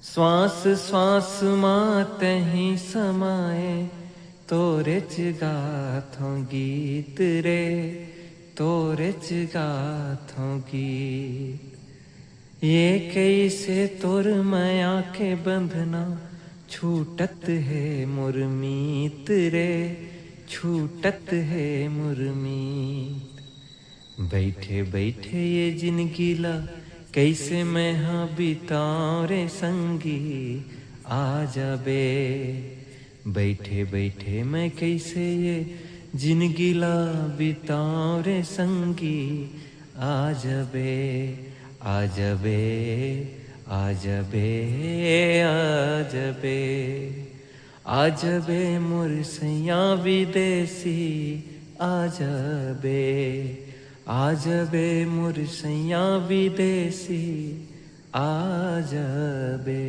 श्वास श्वास मात ही समाए तोरे च गाथों गीत रे तोरे च गाथों गीत। ये कैसे तोर माया के बंधना छूटत है मुरमीत रे छूटत है मुरमीत। बैठे बैठे ये जिंदगी ला कैसे मैं हाँ बिताऊं रे संगी आ जा बे। बैठे बैठे मैं कैसे ये जिंदगी ला बिताऊं रे संगी आ जा बे आ जा बे आ जा बे आ जा बे आ जा बे मोर सैया विदेशी आ जा बे आ जा बे मोर सैया विदेशी आ जा बे।